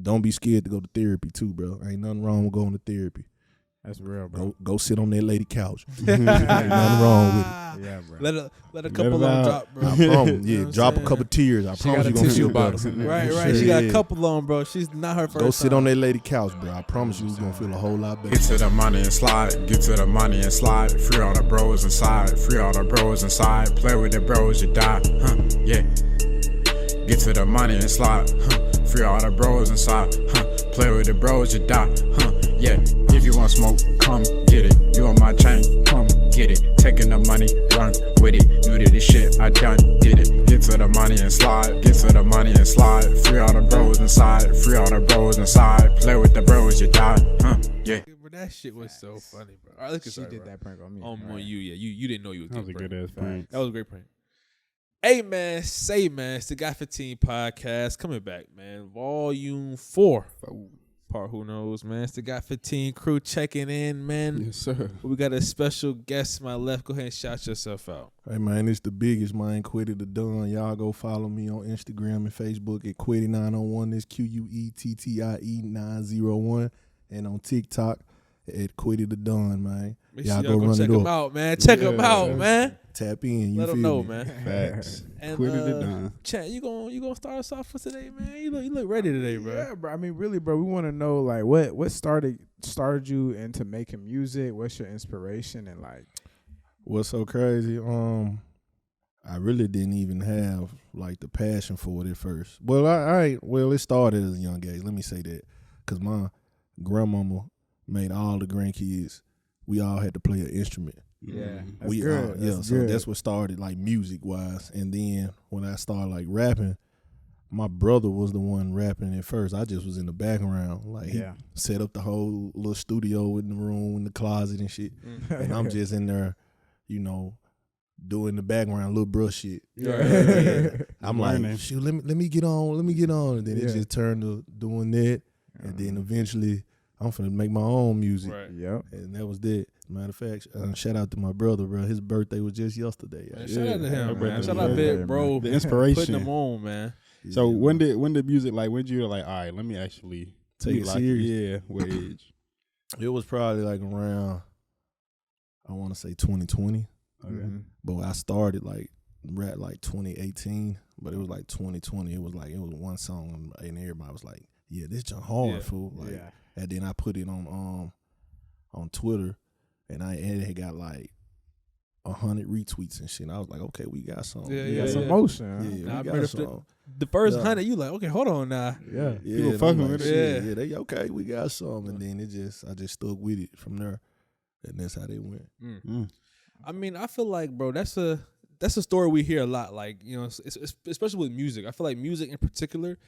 Don't be scared to go to therapy too, bro. Ain't nothing wrong with going to therapy. That's real, bro. Go sit on that lady couch. Ain't nothing wrong with it. Yeah, bro. Let a couple of them drop, bro. I promise. You Yeah, know drop a couple tears. I promise you gonna feel better. Right. She got a couple on, bro. She's not her first. Go sit on that lady couch, bro. I promise you, gonna feel a whole lot better. Get to the money and slide. Get to the money and slide. Free all the bros inside. Free all the bros inside. Play with the bros, you die. Yeah. Get to the money and slide. Free all the bros inside. Play with the bros, you die. Yeah. If you want smoke, come get it. You on my chain, come get it. Taking the money, run with it. New to this shit, I done did it. Get to the money and slide. Get to the money and slide. Free all the bros inside. Free all the bros inside. Play with the bros, you die. Yeah. But that shit was so funny, bro. All right, let's She did that prank on me. On you, yeah. You didn't know you was That was a prank. good ass prank. That was a great prank. Hey, man. It's the Guy 15 podcast coming back, man. Volume 4. Part who knows, man. It's the Guy 15 crew checking in, man. Yes, sir. We got a special guest to my left. Go ahead and shout yourself out. Hey man, it's the biggest, man. Quettie Da Don. Y'all go follow me on Instagram and Facebook at Quettie901. That's QUETTIE 901, and on TikTok at Quettie Da Don, man. Make Y'all sure y'all go run check it them up. out, man. Check them out, man. Tap in. You Let feel them know, me? man. Facts. And Quettie Da Don. Chat, you gonna start us off for today, man? You look ready today, bro. Yeah, bro. I mean, really, bro. We want to know like what started you into making music. What's your inspiration and like? What's so crazy? I really didn't even have like the passion for it at first. Well, it started as a young age. Let me say that, cause my grandmama made all the grandkids. We all had to play an instrument. Yeah, that's We good. That's so good. that's what started like music wise. And then when I started like rapping, my brother was the one rapping at first. I just was in the background. Like he set up the whole little studio in the room, in the closet and shit. And I'm just in there, you know, doing the background little bruh shit. Yeah. I'm like, shoot, let me get on. And then it just turned to doing that. And then eventually I'm finna make my own music. Right. Yep. And that was that. Matter of fact, shout out to my brother, bro. His birthday was just yesterday. Man, shout out to him, man. Shout out, birthday, big bro. The inspiration. Putting them on, man. So when did music, like, when did you like, all right, let me actually take it like, serious? Yeah, what age? It was probably like around, I want to say 2020. Okay. But I started like rap like 2018, but it was like 2020. It was one song and everybody was like, yeah, this junk hard, fool. Like, and then I put it on Twitter, and it had got like 100 retweets and shit. And I was like, okay, we got some. You got some motion. Yeah, we got some. The first 100, you like, okay, hold on now. Yeah. People fucking with it. Yeah, they okay, we got some. And then I just stuck with it from there. And that's how they went. I mean, I feel like, bro, that's a story we hear a lot. Like, you know, especially with music. I feel like music in particular,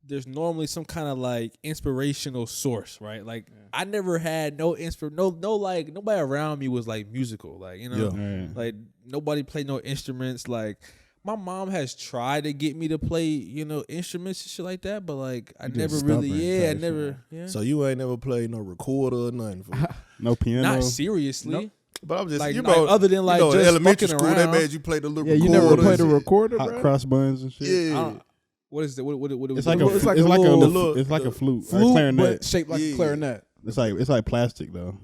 there's normally some kind of like inspirational source, right? Like I never had like nobody around me was like musical, like, you know, like nobody played no instruments. Like my mom has tried to get me to play, you know, instruments and shit like that, but like I never really, I never. Yeah. So you ain't never played no recorder or nothing, no piano, not seriously. Nope. But I'm just like, you know, other than like you know, just elementary fucking school, around. they made you play the little you recorder. never played a recorder, hot bro? cross buns and shit. Yeah. What is it? What It's like a flute, or a clarinet, but shaped like a clarinet. It's like plastic though.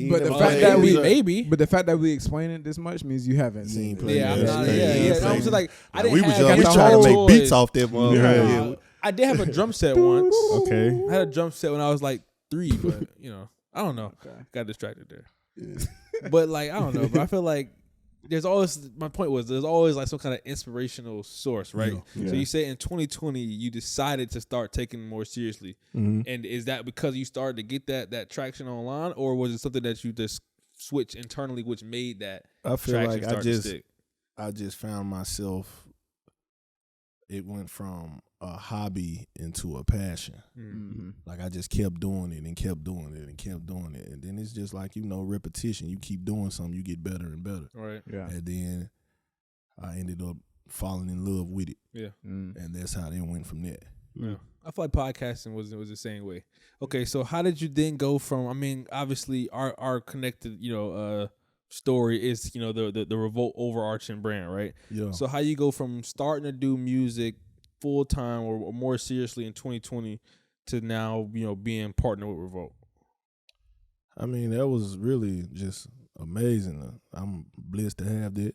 But the fact that but the fact that we explain it this much means you haven't seen it. Yeah, I'm just like I didn't. We was young. We tried to make beats off that one. Yeah. I did have a drum set once. Okay. I had a drum set when I was like 3, but you know, I don't know. Got distracted there. Yeah. But like I don't know, but I feel like there's always like some kind of inspirational source, right? Yeah. So you say in 2020 you decided to start taking it more seriously, and is that because you started to get that traction online, or was it something that you just switched internally, which made that? I feel traction like start to stick? I just found myself. It went from a hobby into a passion. Mm-hmm. Like I just kept doing it and kept doing it and kept doing it, and then it's just like, you know, repetition. You keep doing something, you get better and better. Right. Yeah. And then I ended up falling in love with it. Yeah. And that's how it went from there. Yeah. I feel like podcasting was the same way. Okay, so how did you then go from? I mean, obviously our connected, you know, story is, you know, the Revolt overarching brand, right? Yeah. So how you go from starting to do music full time or more seriously in 2020 to now, being partnered with Revolt? I mean, that was really just amazing. I'm blessed to have that,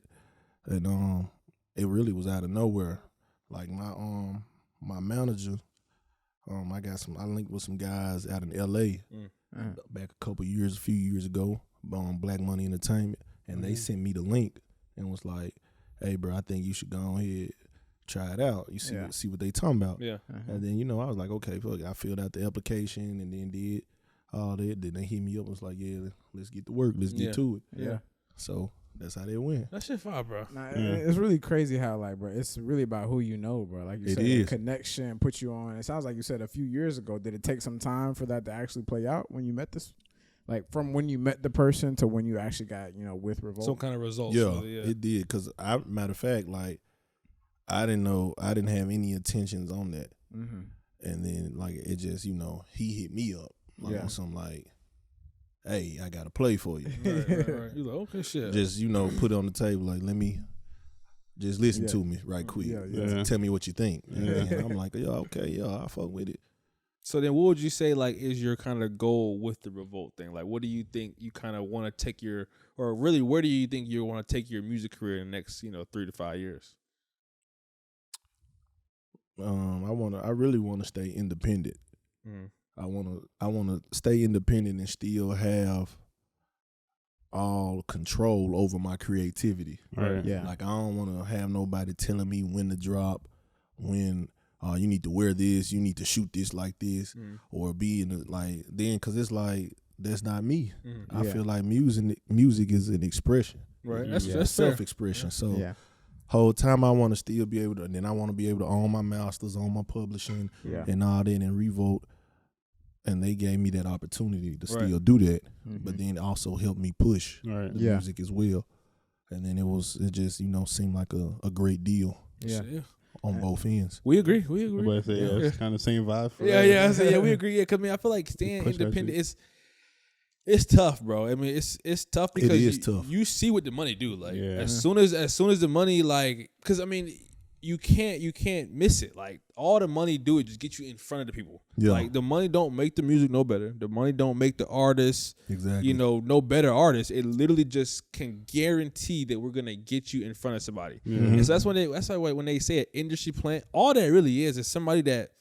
and it really was out of nowhere. Like my manager, I linked with some guys out in L.A. Back a few years ago, Black Money Entertainment, and they sent me the link and was like, "Hey, bro, I think you should go ahead, try it out. You see what they talking about." Yeah. And then I was like, "Okay, fuck it." I filled out the application and then did all that. Then they hit me up and was like, "Yeah, let's get to work. Let's get to it." Yeah. So that's how they went. That shit fire, bro. Nah, it's really crazy how, like, bro, it's really about who you know, bro. Like you said, the connection put you on. It sounds like you said a few years ago. Did it take some time for that to actually play out when you met this? Like, from when you met the person to when you actually got, with Revolt? Some kind of results. Yeah, it did. Because, matter of fact, like, I didn't have any intentions on that. Mm-hmm. And then, like, it just, he hit me up. Like, on some, like, hey, I got to play for you. Right. You like, okay, shit. Just, put it on the table. Like, let me, just listen to me right quick. Tell me what you think. And I'm like, okay, I'll fuck with it. So then what would you say, like, is your kind of goal with the Revolt thing? Like, what do you think you kind of want to take or really, where do you think you want to take your music career in the next, 3 to 5 years? I really want to stay independent. I want to stay independent and still have all control over my creativity. Right. Yeah. Like, I don't want to have nobody telling me when to drop, when you need to wear this, you need to shoot this like this, or be in because it's like, that's not me. I feel like music is an expression. Right. That's self-expression. So whole time I want to still be able to, and then I want to be able to own my masters, own my publishing, and all that, and Revolt. And they gave me that opportunity to still do that, but then also help me push the music as well. And then it just, seemed like a great deal. Yeah. On both ends. We agree. But it's kind of the same vibe. We agree. Yeah, because I feel like staying independent it's tough, bro. I mean, it's tough because tough. You see what the money do. Like as soon as the money, like, because I mean, you can't miss it. Like, all the money do is just get you in front of the people. Yeah. Like, the money don't make the music no better. The money don't make the artists no better artists. It literally just can guarantee that we're gonna get you in front of somebody. Mm-hmm. And so that's why when they say an industry plant, all that really is somebody that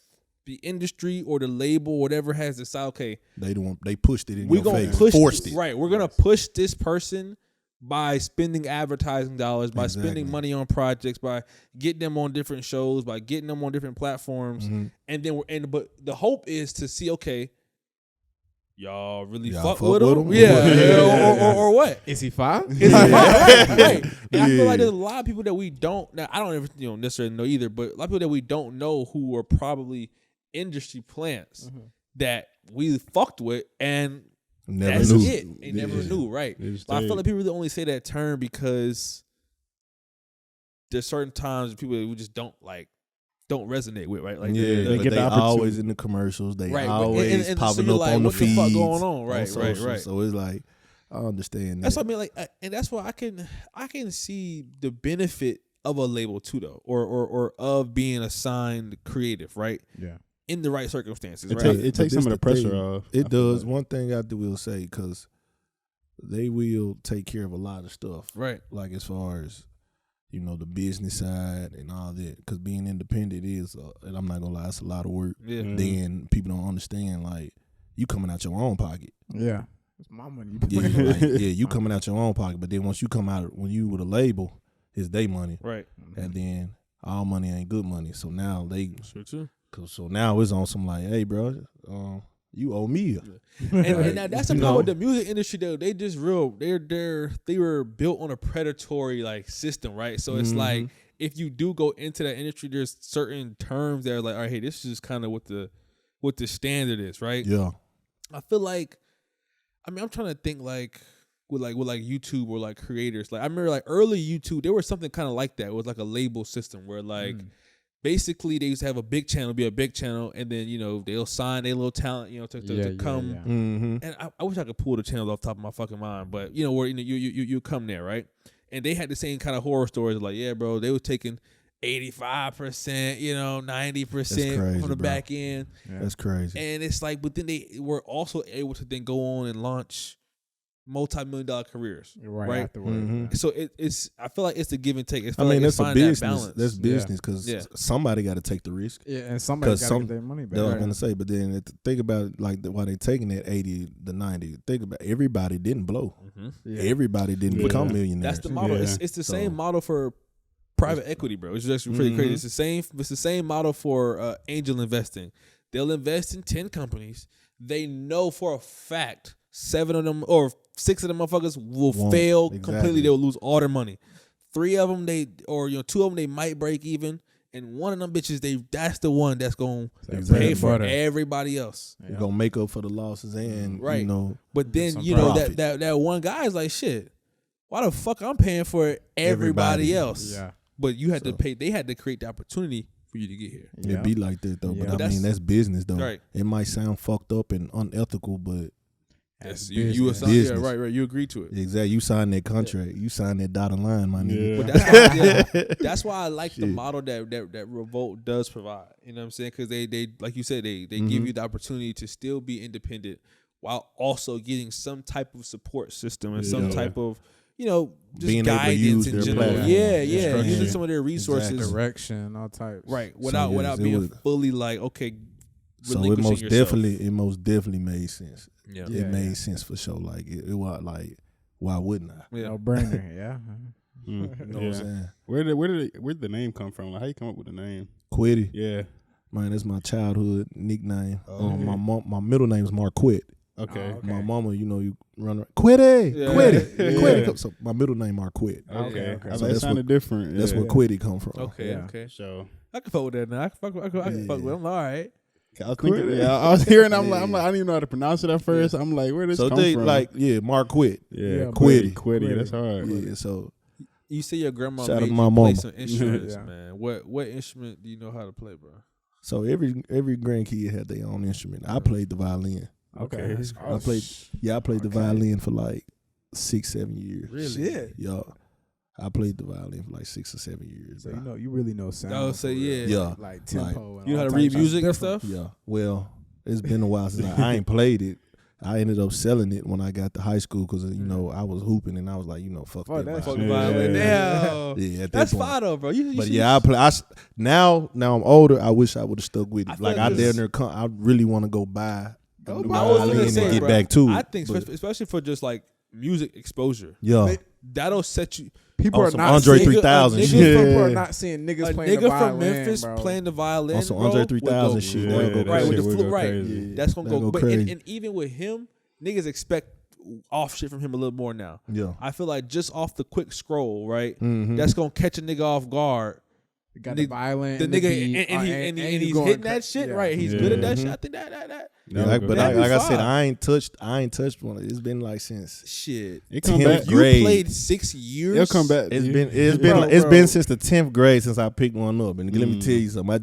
the industry or the label, whatever, has decided, okay, they pushed it in your face, forced it. Right, we're gonna push this person by spending advertising dollars, by spending money on projects, by getting them on different shows, by getting them on different platforms, and then but the hope is to see, okay, y'all really fuck with him? Or what? Is he fine? Right. And I feel like there's a lot of people that we don't. Now, I don't ever necessarily know either, but a lot of people that we don't know who are probably industry plants that we fucked with and. Never knew. They never knew, right? But I feel like people really only say that term because there's certain times people we just don't resonate with, right? Like they get always in the commercials. They always and popping up on the feeds. What the fuck going on? Right. So it's like, I understand that. That's what I mean. Like, and that's why I can see the benefit of a label too, though, or of being a signed creative, right? Yeah. In the right circumstances, right? It takes some of the pressure off. It does. One thing I will say, because they will take care of a lot of stuff, right? Like, as far as the business side and all that. Because being independent is, and I'm not gonna lie, it's a lot of work. Yeah. Then people don't understand, like, you coming out your own pocket. Yeah, it's my money. You coming out your own pocket. But then once you come out, when you with a label, it's their money, right? And then all money ain't good money. So now sure too. So now it's on some like, hey, bro, you owe me. And that's the problem with the music industry, though. They just they were built on a predatory like system, right? So it's like, if you do go into that industry, there's certain terms that are like, all right, hey, this is kind of what the standard is, right? Yeah. I feel like, I mean, I'm trying to think like with YouTube or like creators. Like, I remember like early YouTube, there was something kind of like that. It was like a label system where like. Basically, they used to have a big channel, and then they'll sign their little talent, to come. Yeah. Mm-hmm. And I wish I could pull the channels off the top of my fucking mind, but where you come there, right? And they had the same kind of horror stories, like, yeah, bro, they were taking 85%, 90% from the back end. Yeah. That's crazy. And it's like, but then they were also able to then go on and launch multi-million-dollar careers, right? Afterwards. Mm-hmm. So it's, I feel like it's the give and take. It's that's a business. That's business because somebody got to take the risk. Yeah, and somebody got to get their money back. That's what I'm gonna say. But then think about why they taking that 80 to 90. Think about everybody didn't blow. Mm-hmm. Yeah. Everybody didn't become millionaires. That's the model. Yeah. It's the same model for private equity, bro. It's actually pretty crazy. It's the same model for angel investing. They'll invest in 10 companies. They know for a fact 7 of them or 6 of them motherfuckers will fail completely. They will lose all their money. 3 of them 2 of them they might break even, and 1 of them bitches that's the one that's gonna pay for everybody else. You're gonna make up for the losses and But then that one guy is like, shit, why the fuck I'm paying for everybody else? Yeah. But you had to pay. They had to create the opportunity for you to get here. It'd be like that though. But I mean that's business though. Right. It might sound fucked up and unethical, but you assigned, yeah, right. You agreed to it. Exactly. You signed that contract. You signed that dotted line, my nigga. But that's why I like the model that Revolt does provide. You know what I'm saying? Because they like you said, they give you the opportunity to still be independent while also getting some type of support system and some type of just being guidance in general. Platform. Using some of their resources, direction, all types. Right. Without being fully like, okay. So it most definitely made sense. Yeah. It made sense for sure. Like it was like, why wouldn't I? No brainer. Yeah. You know what I'm saying? Where did the name come from? Like, how you come up with the name? Quettie. Yeah. Man, that's my childhood nickname. My middle name is Marquette. Okay. My mama, you run around. Quettie. So my middle name Marquette. Okay. So that sounded different. That's where Quettie come from. Okay. So I can fuck with that now. I can fuck with him. All right. I was thinking, I was hearing. I'm like, I didn't even know how to pronounce it at first. I'm like, where did this come from? Marquette. Yeah, Quettie. That's hard. Yeah, so you say your grandma shout made out my you mama. play some instruments, man. What instrument do you know how to play, bro? So every grandkid had their own instrument. I played the violin. Okay. I played the violin for like 6-7 years. Really? Yeah. I played the violin for like 6 or 7 years. So you really know sound. I would say yeah. Like tempo. Like, you know how to read music and stuff? Yeah. Well, it's been a while since I ain't played it. I ended up selling it when I got to high school because I was hooping and I was like, fuck that violin. Yeah, that's fine though, bro. I play. Now I'm older. I wish I would have stuck with it. I really want to go buy. I was gonna say, get back to it. I think, especially for just like music exposure. Yeah, that'll set you. People are not Andre 3000. People are not seeing niggas playing the violin. From Memphis playing the violin. Also Andre 3000 shit. Right with the flute. Right, that's gonna go. But crazy. And even with him, niggas expect off shit from him a little more now. Yeah, I feel like just off the quick scroll, right? Mm-hmm. That's gonna catch a nigga off guard. Got the violin, the nigga, and he's hitting that shit right. He's good at that shit. I think that. But like I said, I ain't touched one. It's been like since shit. It come back. You played 6 years. It'll come back. It's been since the 10th grade since I picked one up. And let me tell you something. I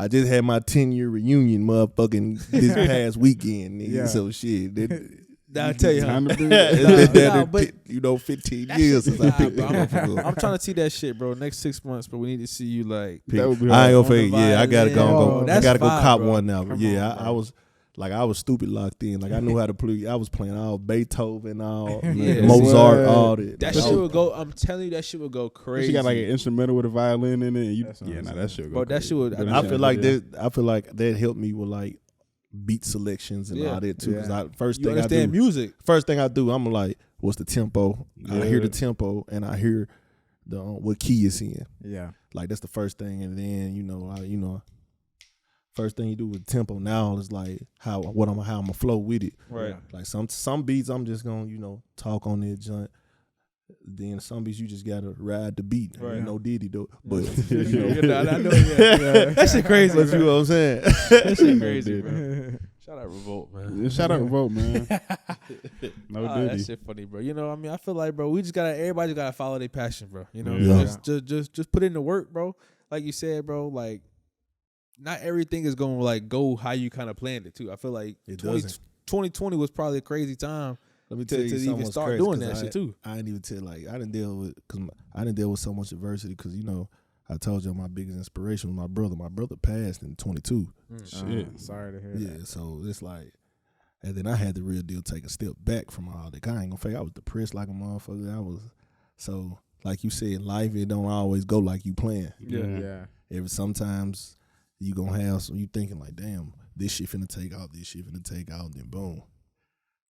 just had my 10-year reunion, motherfucking this past weekend. Nigga. So shit. I'll tell you how. It's been 15 years since I picked it up. I'm trying to see that shit, bro. Next 6 months, but we need to see you like. I ain't gonna fake. Yeah, I gotta go. I gotta go cop one now. Yeah, I was stupid locked in. Like I knew how to play. I was playing all Beethoven, all Mozart, all that. That shit would go. I'm telling you, that shit would go crazy. She got like an instrumental with a violin in it. That shit would go. Bro, that shit would. I feel like that helped me with like beat selections and all that too. Because first thing I do, I'm like, what's the tempo? I hear the tempo and I hear the what key it's in. Yeah, like that's the first thing, and then first thing you do with tempo now is like how I'm gonna flow with it. Right. Like some beats I'm just gonna talk on that joint. Then some beats you just gotta ride the beat. Right. No Diddy though. But I know. That shit crazy. But you know what I'm saying? That shit crazy, bro. Shout out Revolt, man. Shout out Revolt, man. No Diddy. That shit funny, bro. I feel like, bro, everybody just gotta follow their passion, bro. Just put in the work, bro. Like you said, bro, like not everything is gonna like go how you kind of planned it too. I feel like 2020 was probably a crazy time. Let me tell you, to even start doing that shit too. I didn't even tell I didn't deal with so much adversity because I I told you my biggest inspiration was my brother. My brother passed in 22. Shit. Sorry to hear that. Yeah, so it's like, and then I had the real deal take a step back from all that. I ain't gonna fake, I was depressed like a motherfucker. So like you said, life, it don't always go like you plan. Yeah. Sometimes you gonna have some, you thinking like, damn, this shit finna take off, and then boom.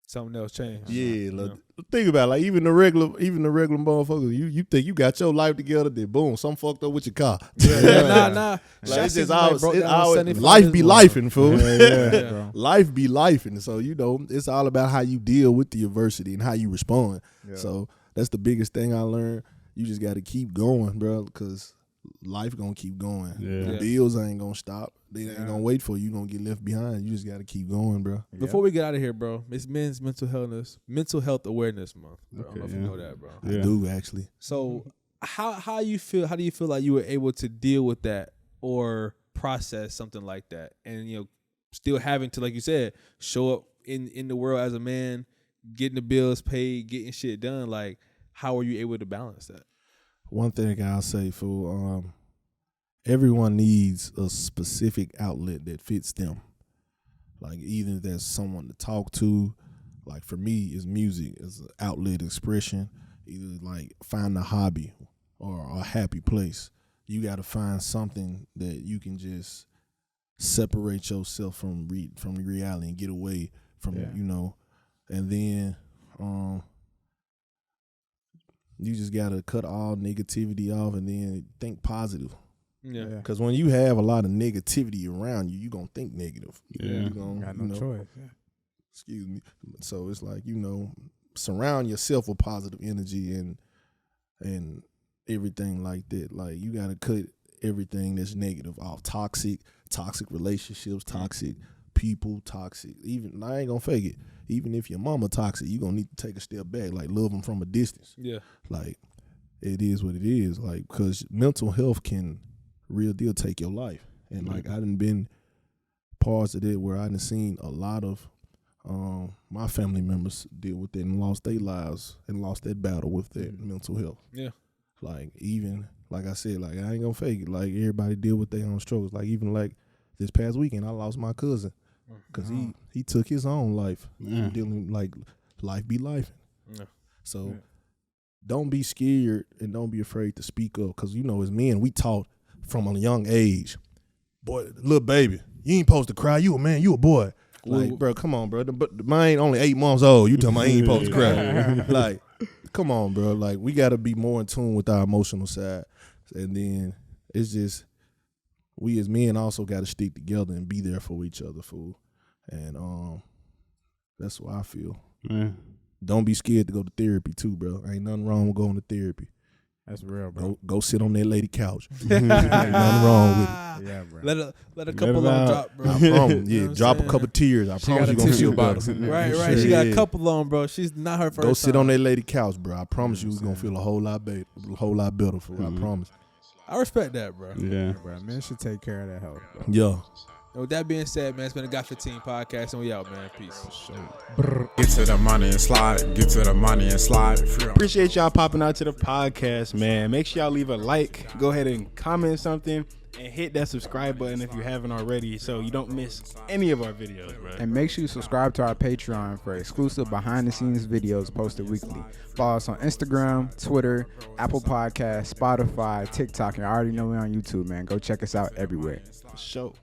Something else changed. Yeah, think about it, like even the regular motherfuckers. You think you got your life together, then boom, something fucked up with your car. Nah. Like it's just always life be lifing, fool. Yeah. Life be lifing. So it's all about how you deal with the adversity and how you respond. Yeah. So that's the biggest thing I learned. You just got to keep going, bro, because life gonna keep going. The bills ain't gonna stop. They ain't gonna wait for you. You gonna get left behind. You just gotta keep going, bro. Before we get out of here, bro, it's Men's Mental Health Awareness Month. Bro. I don't know if you know that, bro. I do actually. So how you feel? How do you feel like you were able to deal with that or process something like that, and still having to, like you said, show up in the world as a man, getting the bills paid, getting shit done? Like, how are you able to balance that? One thing I'll say, fool, everyone needs a specific outlet that fits them. Like either there's someone to talk to, like for me, it's music, it's an outlet expression. Either like find a hobby or a happy place. You got to find something that you can just separate yourself from reality and get away from, and then you just got to cut all negativity off and then think positive. Yeah. Because when you have a lot of negativity around you, you're going to think negative. Yeah. Got no choice. Yeah. Excuse me. So it's like, surround yourself with positive energy and everything like that. Like you got to cut everything that's negative off. Toxic relationships, toxic people, toxic. Even, I ain't going to fake it. Even if your mama toxic, you going to need to take a step back, like love them from a distance. Yeah. Like it is what it is. Like, because mental health can real deal take your life. And like I done been parts of it where I done seen a lot of my family members deal with it and lost their lives and lost that battle with their mental health. Yeah. Like even, like I said, like I ain't gonna fake it. Like everybody deal with their own struggles. Like even like this past weekend, I lost my cousin because he took his own life. Dealing, like life be life. Yeah. So don't be scared and don't be afraid to speak up, because as men, we taught from a young age, boy, little baby, you ain't supposed to cry. You a man, you a boy. Like, bro, come on, bro. But mine only 8 months old. You talking about he ain't supposed to cry. Like, come on, bro. Like, we got to be more in tune with our emotional side. And then it's just, we as men also got to stick together and be there for each other, fool. And that's what I feel. Don't be scared to go to therapy too, bro. Ain't nothing wrong with going to therapy. That's real, bro. Go sit on that lady couch. Ain't nothing wrong with it. Yeah, bro. Let a couple on drop, bro. I promise. Yeah, drop a couple tears. I promise you gonna feel better. Right. She got a couple on, bro. She's not her first. Go sit on that lady couch, bro. I promise you gonna feel a whole lot better. I promise. I respect that, bro. Yeah, bro. Man should take care of that health, bro. Yeah. And with that being said, man, it's been a Got 15 podcast, and we out, man. Peace. Get to the money and slide. Get to the money and slide. Appreciate y'all popping out to the podcast, man. Make sure y'all leave a like. Go ahead and comment something. And hit that subscribe button if you haven't already, so you don't miss any of our videos, bro. And make sure you subscribe to our Patreon for exclusive behind-the-scenes videos posted weekly. Follow us on Instagram, Twitter, Apple Podcasts, Spotify, TikTok, and I already know we're on YouTube, man. Go check us out everywhere. For sure.